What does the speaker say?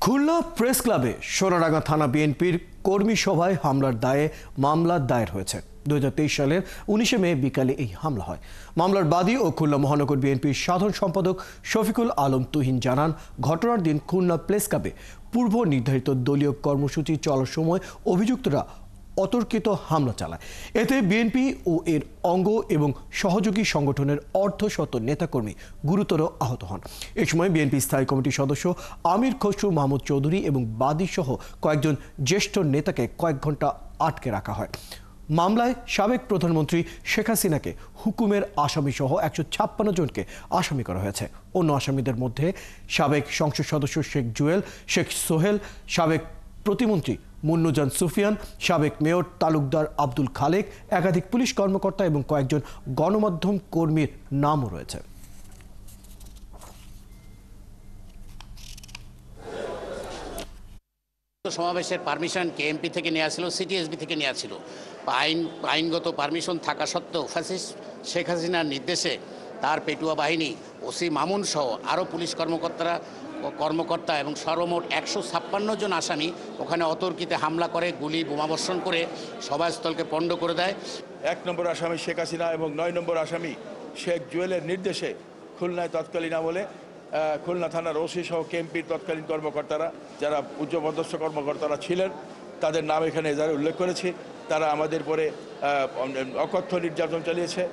Khulna press ক্লাবে সোনাডাঙ্গা থানা বিএনপির কর্মী সভায় হামলার দায়ে মামলা দায়ের হয়েছে। 2023 সালের 19 মে বিকালে এই হামলা হয়। মামলার বাদী ও খুলনা মহানগর বিএনপির সাধারণ সম্পাদক শফিকুল আলম তুহিন জানান, ঘটনার দিন খুলনা প্রেস ক্লাবে পূর্ব নির্ধারিত দলীয় কর্মসূচি চলার সময় অভিযুক্তরা অতর্কিত হামলা চালায়। এতে বিএনপি ও এর অঙ্গ এবং সহযোগী সংগঠনের অর্ধশত নেতাকর্মী গুরুতর আহত হন। এ সময় বিএনপি স্থায়ী কমিটির সদস্য আমির খসরু মাহমুদ চৌধুরী এবং বাদী সহ কয়েকজন জ্যেষ্ঠ নেতাকে কয়েক ঘন্টা আটকে রাখা হয়। মামলায় সাবেক প্রধানমন্ত্রী শেখ হাসিনাকে হুকুমের আসামি সহ 156 জনকে আসামি করা হয়েছে। অন্য আসামিদের মধ্যে সাবেক সংসদ সদস্য শেখ জুয়েল, শেখ সোহেল, সাবেক প্রতিমন্ত্রী মুন্নুজান সুফিয়ান, সাবেক মেয়র তালুকদার আব্দুল খালেক, একাধিক পুলিশ কর্মকর্তা এবং কয়েকজন গণমাধ্যম কর্মীর নামও রয়েছে। সমাবেশের পারমিশন কেএমপি থেকে নেওয়া ছিল, সিটিএসবি থেকে নেওয়া ছিল। আইনগত পারমিশন থাকা সত্ত্বেও ফ্যাসিস্ট শেখ হাসিনার নির্দেশে তার পেটুয়া বাহিনী, ওসি মামুন সহ আরও পুলিশ কর্মকর্তা এবং সর্বমোট 156 জন আসামি ওখানে অতর্কিতে হামলা করে, গুলি বোমাবর্ষণ করে সভাস্থলকে পণ্ড করে দেয়। 1 নম্বর আসামি শেখ হাসিনা এবং 9 নম্বর আসামি শেখ জুয়েলের নির্দেশে খুলনায় তৎকালীন আমলে খুলনা থানার ওসি সহ কেএমপির তৎকালীন কর্মকর্তারা, যারা উচ্চপদস্থ কর্মকর্তারা ছিলেন, তাদের নাম এখানে যারা উল্লেখ করেছি, তারা আমাদের পরে অকথ্য নির্যাতন চালিয়েছে।